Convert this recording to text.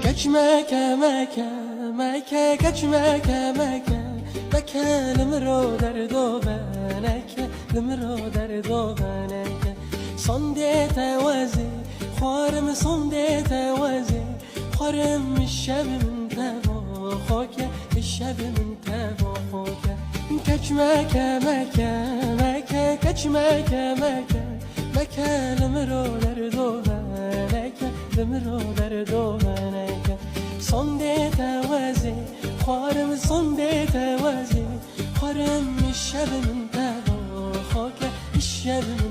كج مكة مكة مكة كج مكة مكة مكة لمرو در دو بنکه لمرو در دو بنکه صندي توازي خوارم صندي توازي خوارم الشب من تباخوك الشب من تباخوك كج مكة مكة مكة كج مكة مكة مكة لمرو در دو بنکه لمرو در دو بنکه صندي توازي خوارم صندي توازي خوارم الشب من تباخوك الشب من